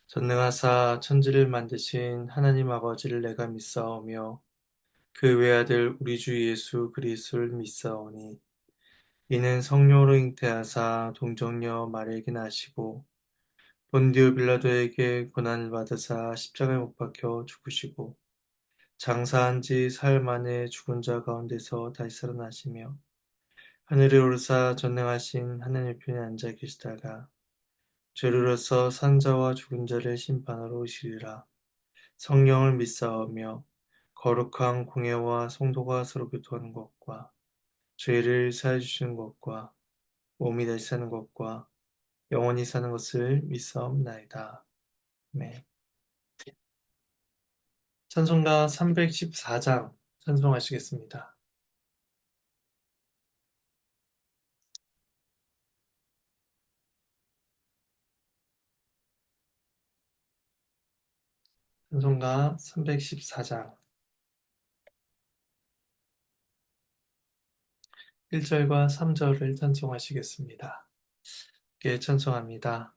전능하사 천지를 만드신 하나님 아버지를 내가 믿사오며 그 외아들 우리 주 예수 그리스도를 믿사오니 이는 성령으로 잉태하사 동정녀 마리아에게 나시고 본디오 빌라도에게 고난을 받으사 십자가에 못 박혀 죽으시고 장사한 지 사흘 만에 죽은 자 가운데서 다시 살아나시며 하늘에 오르사 전능하신 하나님 편에 앉아 계시다가 죄로서 산 자와 죽은 자를 심판하러 오시리라. 성령을 믿사오며 거룩한 공예와 성도가 서로 교통하는 것과 죄를 사해 주시는 것과 몸이 다시 사는 것과 영원히 사는 것을 믿사옵나이다. 네. 찬송가 314장 찬송하시겠습니다. 찬송가 314장 1절과 3절을 찬송하시겠습니다. 함께 찬송합니다.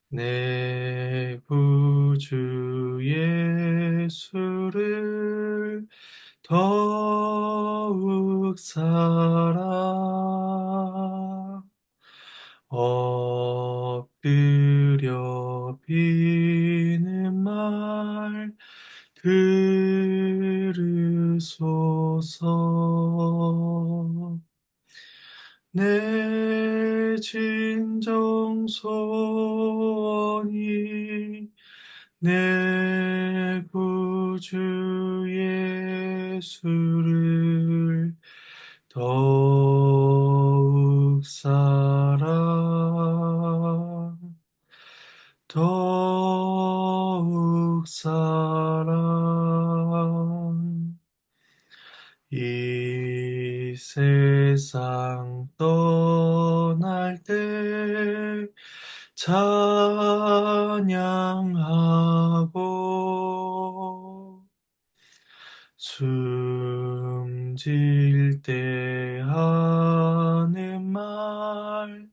내 구주 예수를 더욱 사랑 엎드려 비는 말 들으소서 내 진정 소원이 내 구주 예수를 더욱 더욱 사랑 이 세상 떠날 때 찬양하고 숨질 때 하는 말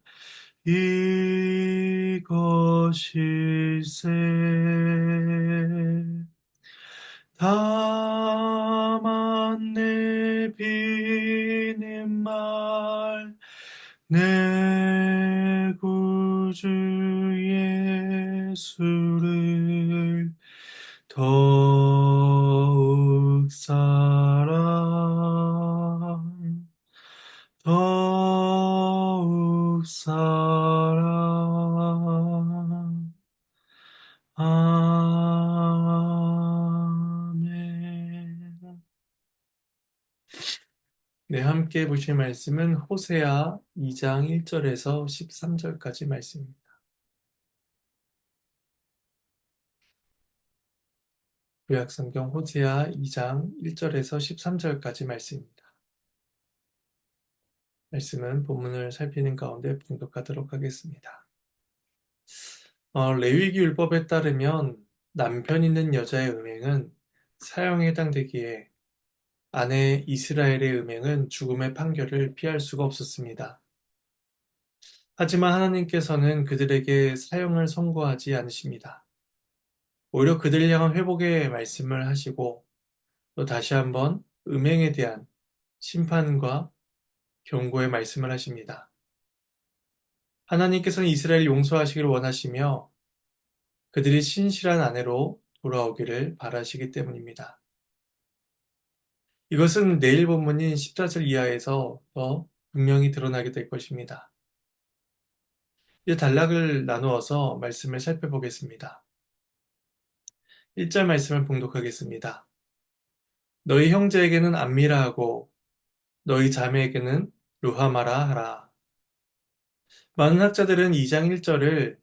이것일세 다만 내 비는 말 내 구주 예수를 더욱 더욱 사랑 아멘. 네, 함께 보실 말씀은 호세아 2장 1절에서 13절까지 말씀입니다. 구약성경 호세아 2장 1절에서 13절까지 말씀입니다. 말씀은 본문을 살피는 가운데 봉독하도록 하겠습니다. 레위기 율법에 따르면 남편 있는 여자의 음행은 사형에 해당되기에 아내 이스라엘의 음행은 죽음의 판결을 피할 수가 없었습니다. 하지만 하나님께서는 그들에게 사형을 선고하지 않으십니다. 오히려 그들을 향한 회복의 말씀을 하시고 또 다시 한번 음행에 대한 심판과 경고의 말씀을 하십니다. 하나님께서는 이스라엘을 용서하시기를 원하시며 그들이 신실한 아내로 돌아오기를 바라시기 때문입니다. 이것은 내일 본문인 14절 이하에서 더 분명히 드러나게 될 것입니다. 이제 단락을 나누어서 말씀을 살펴보겠습니다. 1절 말씀을 봉독하겠습니다. 너희 형제에게는 암미라 하고 너희 자매에게는 루하마라 하라. 많은 학자들은 2장 1절을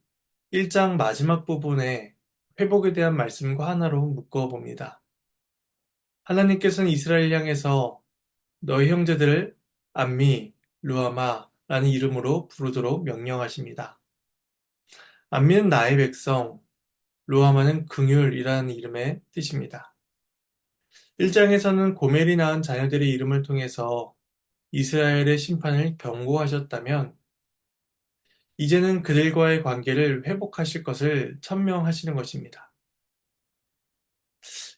1장 마지막 부분에 회복에 대한 말씀과 하나로 묶어봅니다. 하나님께서는 이스라엘 향해서 너희 형제들을 암미, 루하마라는 이름으로 부르도록 명령하십니다. 암미는 나의 백성, 루하마는 긍휼이라는 이름의 뜻입니다. 1장에서는 고멜이 낳은 자녀들의 이름을 통해서 이스라엘의 심판을 경고하셨다면 이제는 그들과의 관계를 회복하실 것을 천명하시는 것입니다.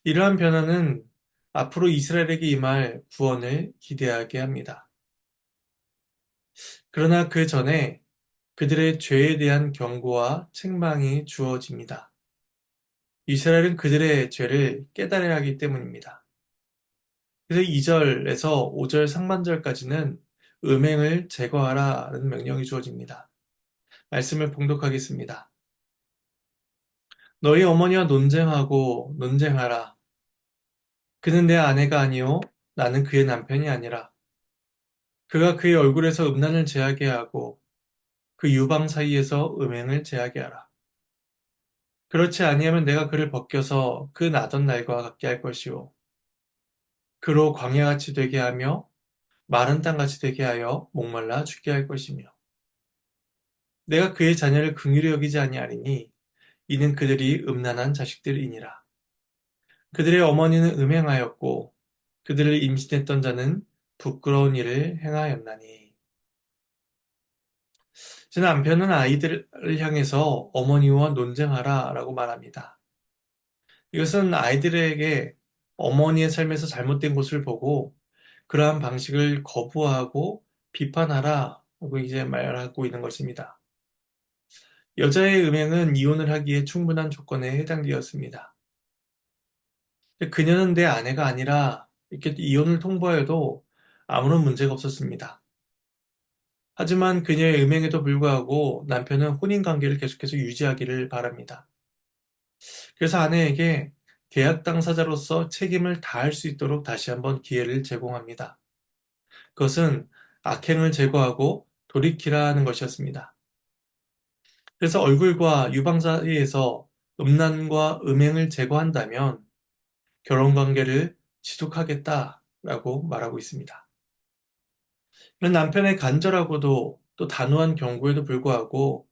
이러한 변화는 앞으로 이스라엘에게 임할 구원을 기대하게 합니다. 그러나 그 전에 그들의 죄에 대한 경고와 책망이 주어집니다. 이스라엘은 그들의 죄를 깨달아야 하기 때문입니다. 그래서 2절에서 5절 상반절까지는 음행을 제거하라는 명령이 주어집니다. 말씀을 봉독하겠습니다. 너희 어머니와 논쟁하고 논쟁하라. 그는 내 아내가 아니요 나는 그의 남편이 아니라. 그가 그의 얼굴에서 음란을 제하게 하고 그 유방 사이에서 음행을 제하게 하라. 그렇지 아니하면 내가 그를 벗겨서 그 나던 날과 같게 할 것이요 그로 광야같이 되게 하며 마른 땅같이 되게 하여 목말라 죽게 할 것이며 내가 그의 자녀를 긍휼히 여기지 아니하리니 이는 그들이 음란한 자식들이니라. 그들의 어머니는 음행하였고 그들을 임신했던 자는 부끄러운 일을 행하였나니. 제 남편은 아이들을 향해서 어머니와 논쟁하라 라고 말합니다. 이것은 아이들에게 어머니의 삶에서 잘못된 것을 보고 그러한 방식을 거부하고 비판하라 라고 이제 말하고 있는 것입니다. 여자의 음행은 이혼을 하기에 충분한 조건에 해당되었습니다. 그녀는 내 아내가 아니라 이렇게 이혼을 통보하여도 아무런 문제가 없었습니다. 하지만 그녀의 음행에도 불구하고 남편은 혼인 관계를 계속해서 유지하기를 바랍니다. 그래서 아내에게 계약 당사자로서 책임을 다할 수 있도록 다시 한번 기회를 제공합니다. 그것은 악행을 제거하고 돌이키라는 것이었습니다. 그래서 얼굴과 유방 사이에서 음란과 음행을 제거한다면 결혼 관계를 지속하겠다라고 말하고 있습니다. 이런 남편의 간절하고도 또 단호한 경고에도 불구하고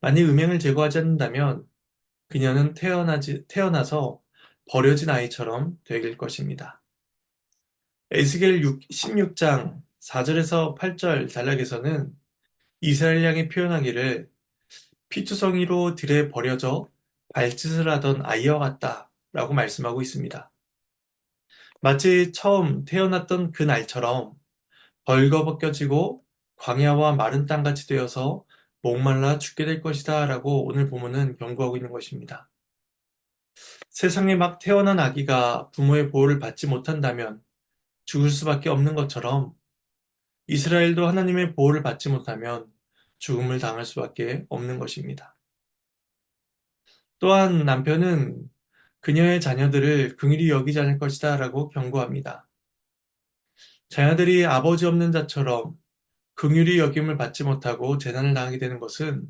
만약 음행을 제거하지 않는다면 그녀는 태어나서 버려진 아이처럼 되길 것입니다. 에스겔 16장 4절에서 8절 단락에서는 이스라엘 양이 표현하기를 피투성이로 들에 버려져 발짓을 하던 아이와 같다 라고 말씀하고 있습니다. 마치 처음 태어났던 그 날처럼 벌거벗겨지고 광야와 마른 땅같이 되어서 목말라 죽게 될 것이다 라고 오늘 본문은 경고하고 있는 것입니다. 세상에 막 태어난 아기가 부모의 보호를 받지 못한다면 죽을 수밖에 없는 것처럼 이스라엘도 하나님의 보호를 받지 못하면 죽음을 당할 수밖에 없는 것입니다. 또한 남편은 그녀의 자녀들을 긍휼히 여기지 않을 것이다 라고 경고합니다. 자녀들이 아버지 없는 자처럼 긍휼히 여김을 받지 못하고 재난을 당하게 되는 것은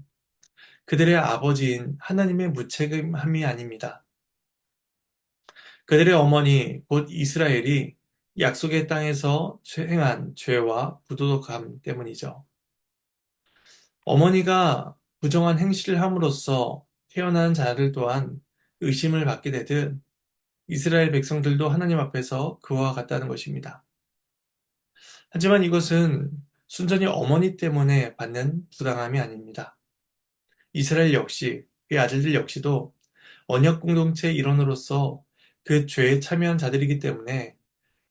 그들의 아버지인 하나님의 무책임함이 아닙니다. 그들의 어머니 곧 이스라엘이 약속의 땅에서 행한 죄와 부도덕함 때문이죠. 어머니가 부정한 행실을 함으로써 태어난 자들 또한 의심을 받게 되듯 이스라엘 백성들도 하나님 앞에서 그와 같다는 것입니다. 하지만 이것은 순전히 어머니 때문에 받는 부당함이 아닙니다. 이스라엘 역시 그의 아들들 역시도 언약 공동체의 일원으로서 그 죄에 참여한 자들이기 때문에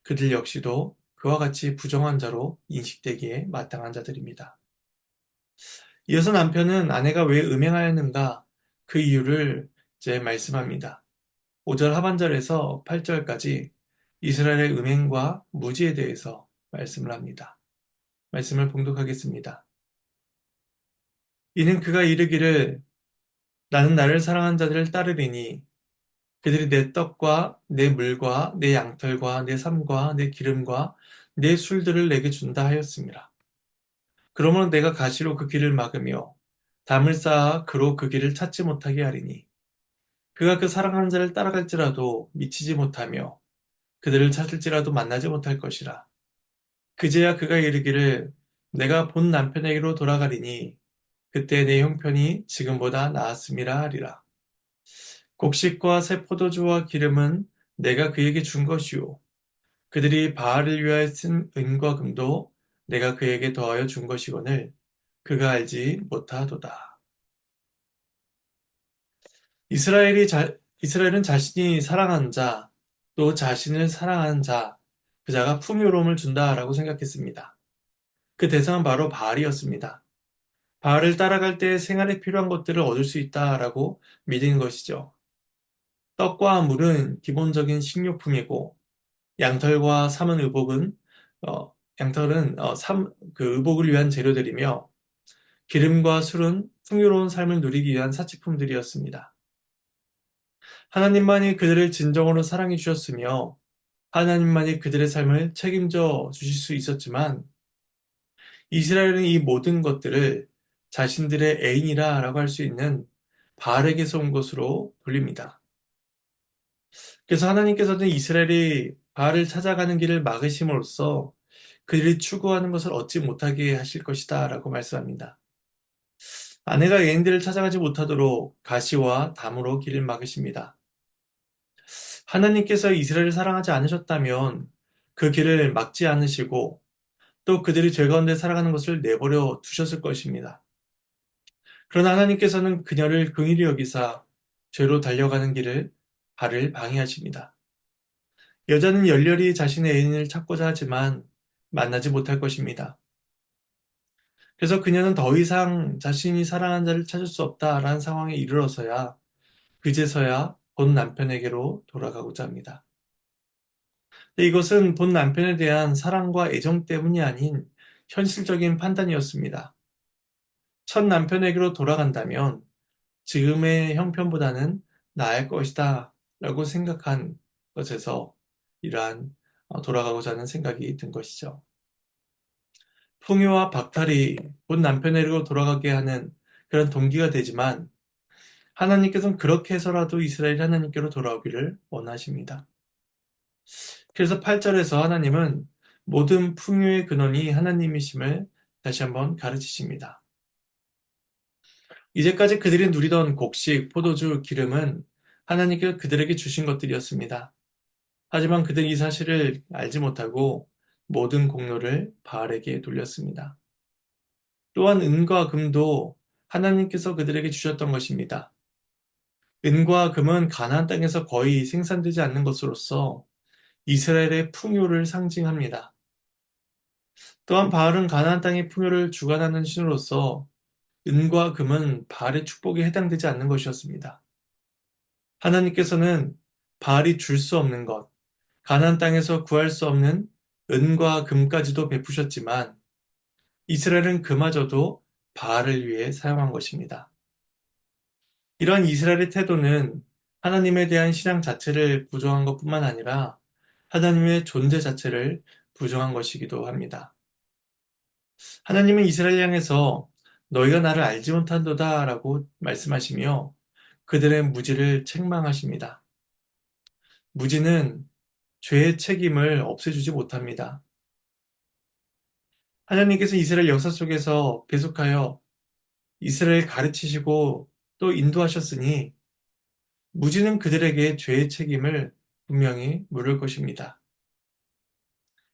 그들 역시도 그와 같이 부정한 자로 인식되기에 마땅한 자들입니다. 이어서 남편은 아내가 왜 음행하였는가 그 이유를 이제 말씀합니다. 5절 하반절에서 8절까지 이스라엘의 음행과 무지에 대해서 말씀을 합니다. 말씀을 봉독하겠습니다. 이는 그가 이르기를 나는 나를 사랑한 자들을 따르리니 그들이 내 떡과 내 물과 내 양털과 내 삶과 내 기름과 내 술들을 내게 준다 하였습니다. 그러므로 내가 가시로 그 길을 막으며 담을 쌓아 그로 그 길을 찾지 못하게 하리니 그가 그 사랑하는 자를 따라갈지라도 미치지 못하며 그들을 찾을지라도 만나지 못할 것이라. 그제야 그가 이르기를 내가 본 남편에게로 돌아가리니 그때 내 형편이 지금보다 나았음이라 하리라. 곡식과 새 포도주와 기름은 내가 그에게 준 것이요 그들이 바알을 위하여 쓴 은과 금도 내가 그에게 더하여 준 것이거늘 그가 알지 못하도다. 이스라엘은 자신이 사랑하는 자, 또 자신을 사랑하는 자, 그자가 풍요로움을 준다라고 생각했습니다. 그 대상은 바로 바알이었습니다. 바알을 따라갈 때 생활에 필요한 것들을 얻을 수 있다라고 믿은 것이죠. 떡과 물은 기본적인 식료품이고, 양털과 삼은 의복은, 양털은 그 의복을 위한 재료들이며, 기름과 술은 풍요로운 삶을 누리기 위한 사치품들이었습니다. 하나님만이 그들을 진정으로 사랑해 주셨으며, 하나님만이 그들의 삶을 책임져 주실 수 있었지만, 이스라엘은 이 모든 것들을 자신들의 애인이라고 할 수 있는 바알에게서 온 것으로 돌립니다. 그래서 하나님께서는 이스라엘이 바알을 찾아가는 길을 막으심으로써 그들이 추구하는 것을 얻지 못하게 하실 것이다 라고 말씀합니다. 아내가 애인들을 찾아가지 못하도록 가시와 담으로 길을 막으십니다. 하나님께서 이스라엘을 사랑하지 않으셨다면 그 길을 막지 않으시고 또 그들이 죄 가운데 살아가는 것을 내버려 두셨을 것입니다. 그러나 하나님께서는 그녀를 긍휼히 여기사 죄로 달려가는 길을 발을 방해하십니다. 여자는 열렬히 자신의 애인을 찾고자 하지만 만나지 못할 것입니다. 그래서 그녀는 더 이상 자신이 사랑하는 자를 찾을 수 없다라는 상황에 이르러서야 그제서야 본 남편에게로 돌아가고자 합니다. 근데 이것은 본 남편에 대한 사랑과 애정 때문이 아닌 현실적인 판단이었습니다. 첫 남편에게로 돌아간다면 지금의 형편보다는 나을 것이다 라고 생각한 것에서 이러한 돌아가고자 하는 생각이 든 것이죠. 풍요와 박탈이 본 남편에게로 돌아가게 하는 그런 동기가 되지만 하나님께서는 그렇게 해서라도 이스라엘이 하나님께로 돌아오기를 원하십니다. 그래서 8절에서 하나님은 모든 풍요의 근원이 하나님이심을 다시 한번 가르치십니다. 이제까지 그들이 누리던 곡식, 포도주, 기름은 하나님께서 그들에게 주신 것들이었습니다. 하지만 그들이 이 사실을 알지 못하고 모든 공로를 바알에게 돌렸습니다. 또한 은과 금도 하나님께서 그들에게 주셨던 것입니다. 은과 금은 가나안 땅에서 거의 생산되지 않는 것으로서 이스라엘의 풍요를 상징합니다. 또한 바알은 가나안 땅의 풍요를 주관하는 신으로서 은과 금은 바알의 축복에 해당되지 않는 것이었습니다. 하나님께서는 바알이 줄 수 없는 것, 가나안 땅에서 구할 수 없는 은과 금까지도 베푸셨지만 이스라엘은 그마저도 바알을 위해 사용한 것입니다. 이러한 이스라엘의 태도는 하나님에 대한 신앙 자체를 부정한 것뿐만 아니라 하나님의 존재 자체를 부정한 것이기도 합니다. 하나님은 이스라엘 향해서 너희가 나를 알지 못한도다 라고 말씀하시며 그들의 무지를 책망하십니다. 무지는 죄의 책임을 없애주지 못합니다. 하나님께서 이스라엘 역사 속에서 계속하여 이스라엘 가르치시고 또 인도하셨으니 무지는 그들에게 죄의 책임을 분명히 물을 것입니다.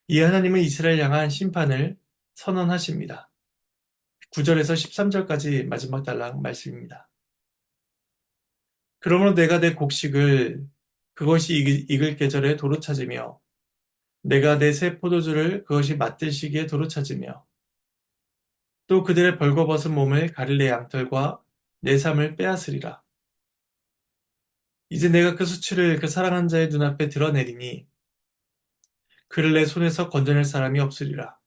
이 하나님은 이스라엘 향한 심판을 선언하십니다. 9절에서 13절까지 마지막 단락 말씀입니다. 그러므로 내가 내 곡식을 그것이 익을 계절에 도로 찾으며 내가 내 새 포도주를 그것이 맞들 시기에 도로 찾으며 또 그들의 벌거벗은 몸을 가릴 내 양털과 내 삶을 빼앗으리라. 이제 내가 그 수치를 그 사랑한 자의 눈앞에 드러내리니 그를 내 손에서 건져낼 사람이 없으리라.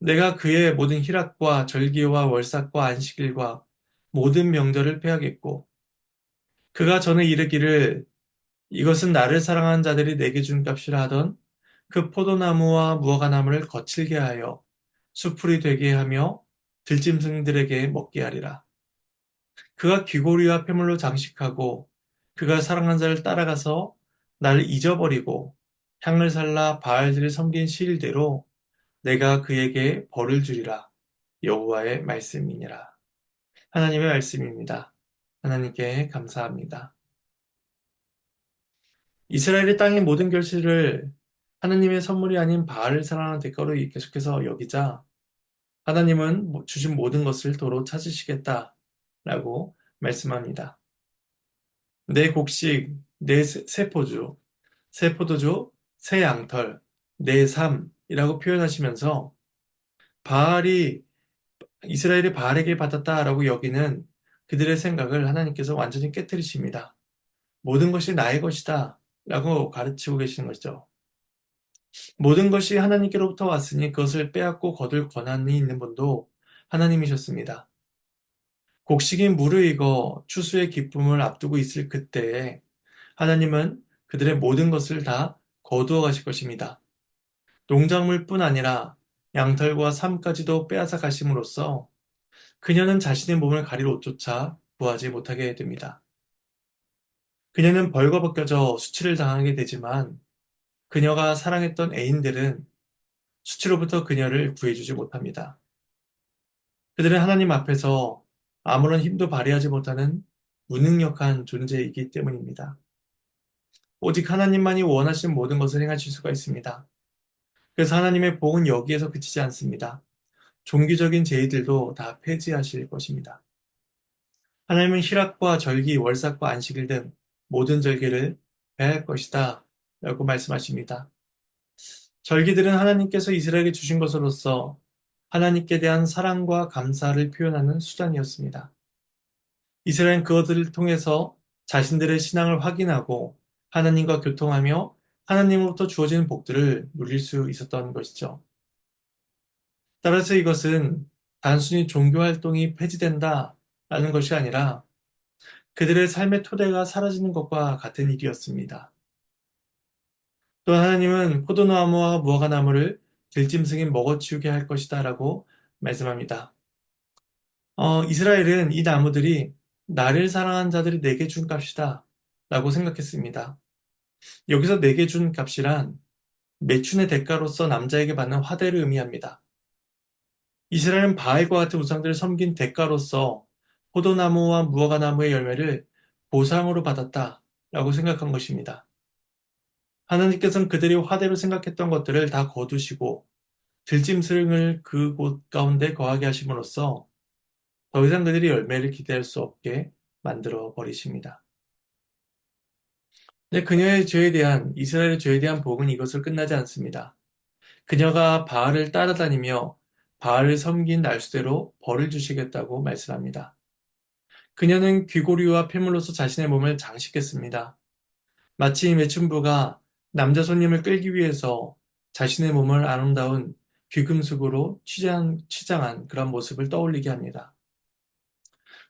내가 그의 모든 희락과 절기와 월삭과 안식일과 모든 명절을 패하겠고 그가 전에 이르기를 이것은 나를 사랑하는 자들이 내게 준 값이라 하던 그 포도나무와 무화과나무를 거칠게 하여 수풀이 되게 하며 들짐승들에게 먹게 하리라. 그가 귀고리와 폐물로 장식하고 그가 사랑한 자를 따라가서 나를 잊어버리고 향을 살라 바알들을 섬긴 시일대로 내가 그에게 벌을 주리라. 여호와의 말씀이니라. 하나님의 말씀입니다. 하나님께 감사합니다. 이스라엘의 땅의 모든 결실을 하나님의 선물이 아닌 바알을 사랑하는 대가로 계속해서 여기자 하나님은 주신 모든 것을 도로 찾으시겠다라고 말씀합니다. 내 곡식, 내 세포주, 새 포도주, 새 양털, 내 삶이라고 표현하시면서 바알이 이스라엘이 바알에게 받았다라고 여기는 그들의 생각을 하나님께서 완전히 깨뜨리십니다. 모든 것이 나의 것이다 라고 가르치고 계시는 거죠. 모든 것이 하나님께로부터 왔으니 그것을 빼앗고 거둘 권한이 있는 분도 하나님이셨습니다. 곡식이 무르익어 추수의 기쁨을 앞두고 있을 그때에 하나님은 그들의 모든 것을 다 거두어 가실 것입니다. 농작물뿐 아니라 양털과 삶까지도 빼앗아 가심으로써 그녀는 자신의 몸을 가릴 옷조차 구하지 못하게 됩니다. 그녀는 벌거벗겨져 수치를 당하게 되지만 그녀가 사랑했던 애인들은 수치로부터 그녀를 구해주지 못합니다. 그들은 하나님 앞에서 아무런 힘도 발휘하지 못하는 무능력한 존재이기 때문입니다. 오직 하나님만이 원하시는 모든 것을 행하실 수가 있습니다. 그래서 하나님의 복은 여기에서 그치지 않습니다. 종교적인 제의들도 다 폐지하실 것입니다. 하나님은 희락과 절기, 월삭과 안식일 등 모든 절기를 배할 것이다 라고 말씀하십니다. 절기들은 하나님께서 이스라엘에게 주신 것으로서 하나님께 대한 사랑과 감사를 표현하는 수단이었습니다. 이스라엘은 그것들을 통해서 자신들의 신앙을 확인하고 하나님과 교통하며 하나님으로부터 주어지는 복들을 누릴 수 있었던 것이죠. 따라서 이것은 단순히 종교 활동이 폐지된다라는 것이 아니라 그들의 삶의 토대가 사라지는 것과 같은 일이었습니다. 또 하나님은 포도나무와 무화과나무를 들짐승이 먹어치우게 할 것이다라고 말씀합니다. 이스라엘은 이 나무들이 나를 사랑한 자들이 내게 준 값이다 라고 생각했습니다. 여기서 내게 준 값이란 매춘의 대가로서 남자에게 받는 화대를 의미합니다. 이스라엘은 바알과 같은 우상들을 섬긴 대가로서 포도나무와 무화과나무의 열매를 보상으로 받았다라고 생각한 것입니다. 하나님께서는 그들이 화대로 생각했던 것들을 다 거두시고 들짐승을 그곳 가운데 거하게 하심으로써 더 이상 그들이 열매를 기대할 수 없게 만들어 버리십니다. 근데 그녀의 죄에 대한 이스라엘의 죄에 대한 복은 이것을 끝나지 않습니다. 그녀가 바알을 따라다니며 바알을 섬긴 날수대로 벌을 주시겠다고 말씀합니다. 그녀는 귀고리와 폐물로서 자신의 몸을 장식했습니다. 마치 매춘부가 남자 손님을 끌기 위해서 자신의 몸을 아름다운 귀금속으로 치장한 그런 모습을 떠올리게 합니다.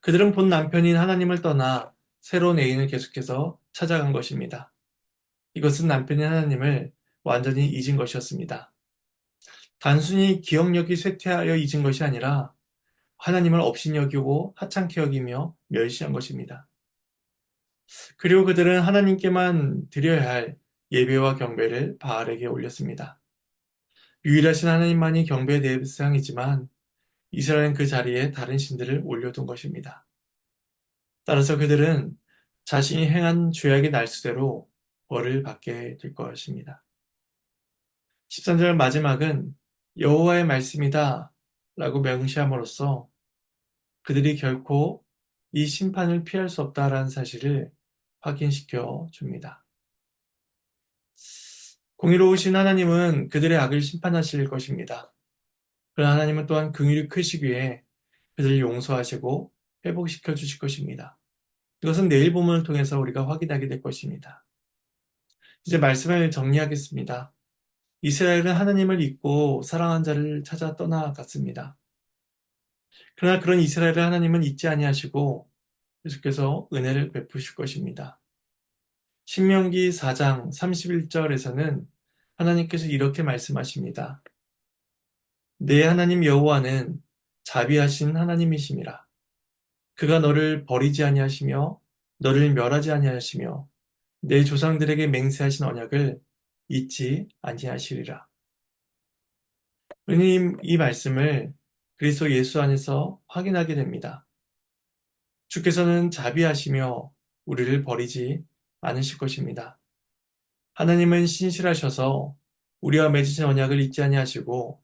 그들은 본 남편인 하나님을 떠나 새로운 애인을 계속해서 찾아간 것입니다. 이것은 남편인 하나님을 완전히 잊은 것이었습니다. 단순히 기억력이 쇠퇴하여 잊은 것이 아니라 하나님을 업신여기고 하찮게 여기며 멸시한 것입니다. 그리고 그들은 하나님께만 드려야 할 예배와 경배를 바알에게 올렸습니다. 유일하신 하나님만이 경배의 대상이지만 이스라엘은 그 자리에 다른 신들을 올려둔 것입니다. 따라서 그들은 자신이 행한 죄악의 날수대로 벌을 받게 될 것입니다. 13절 마지막은 여호와의 말씀이다 라고 명시함으로써 그들이 결코 이 심판을 피할 수 없다라는 사실을 확인시켜 줍니다. 공의로우신 하나님은 그들의 악을 심판하실 것입니다. 그러나 하나님은 또한 긍휼이 크시기에 그들을 용서하시고 회복시켜 주실 것입니다. 이것은 내일 본문을 통해서 우리가 확인하게 될 것입니다. 이제 말씀을 정리하겠습니다. 이스라엘은 하나님을 잊고 사랑한 자를 찾아 떠나갔습니다. 그러나 그런 이스라엘을 하나님은 잊지 아니하시고 계속해서 은혜를 베푸실 것입니다. 신명기 4장 31절에서는 하나님께서 이렇게 말씀하십니다. 내 하나님 여호와는 자비하신 하나님이심이라. 그가 너를 버리지 아니하시며 너를 멸하지 아니하시며 내 조상들에게 맹세하신 언약을 잊지 아니하시리라. 우리는 이 말씀을 그리스도 예수 안에서 확인하게 됩니다. 주께서는 자비하시며 우리를 버리지 않으실 것입니다. 하나님은 신실하셔서 우리와 맺으신 언약을 잊지 아니하시고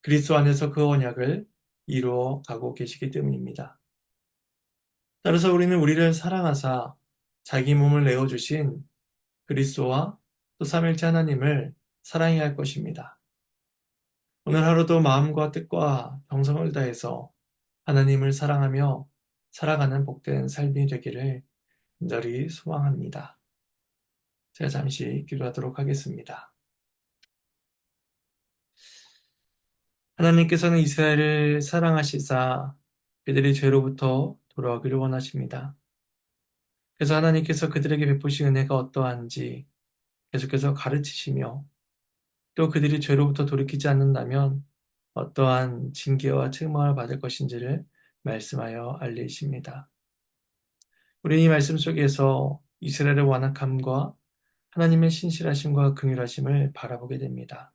그리스도 안에서 그 언약을 이루어 가고 계시기 때문입니다. 따라서 우리는 우리를 사랑하사 자기 몸을 내어주신 그리스도와 또 삼일째 하나님을 사랑해야 할 것입니다. 오늘 하루도 마음과 뜻과 정성을 다해서 하나님을 사랑하며 살아가는 복된 삶이 되기를 간절히 소망합니다. 제가 잠시 기도하도록 하겠습니다. 하나님께서는 이스라엘을 사랑하시사 그들이 죄로부터 돌아오기를 원하십니다. 그래서 하나님께서 그들에게 베푸신 은혜가 어떠한지 계속해서 가르치시며 또 그들이 죄로부터 돌이키지 않는다면 어떠한 징계와 책망을 받을 것인지를 말씀하여 알리십니다. 우리 이 말씀 속에서 이스라엘의 완악함과 하나님의 신실하심과 긍휼하심을 바라보게 됩니다.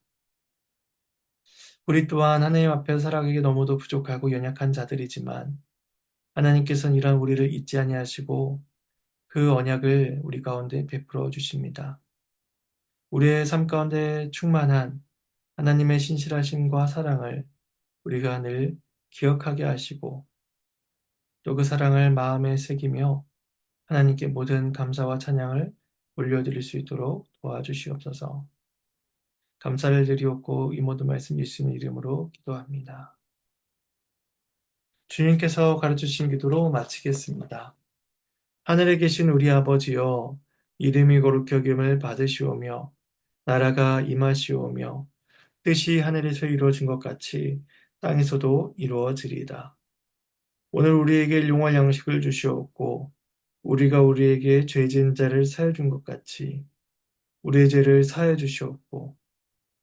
우리 또한 하나님 앞에 살아가기 너무도 부족하고 연약한 자들이지만 하나님께서는 이런 우리를 잊지 아니하시고 그 언약을 우리 가운데 베풀어 주십니다. 우리의 삶 가운데 충만한 하나님의 신실하심과 사랑을 우리가 늘 기억하게 하시고 또 그 사랑을 마음에 새기며 하나님께 모든 감사와 찬양을 올려드릴 수 있도록 도와주시옵소서. 감사를 드리옵고 이 모든 말씀 예수님 이름으로 기도합니다. 주님께서 가르치신 기도로 마치겠습니다. 하늘에 계신 우리 아버지여, 이름이 거룩히 여김을 받으시오며 나라가 임하시오며 뜻이 하늘에서 이루어진 것 같이 땅에서도 이루어지리이다. 오늘 우리에게 일용할 양식을 주시옵고 우리가 우리에게 죄진 자를 사해 준 것 같이 우리의 죄를 사해 주시옵고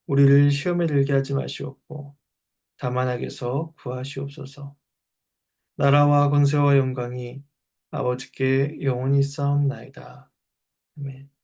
우리를 시험에 들게 하지 마시옵고 다만 악에서 구하시옵소서. 나라와 권세와 영광이 아버지께 영원히 쌓옵나이다. 아멘.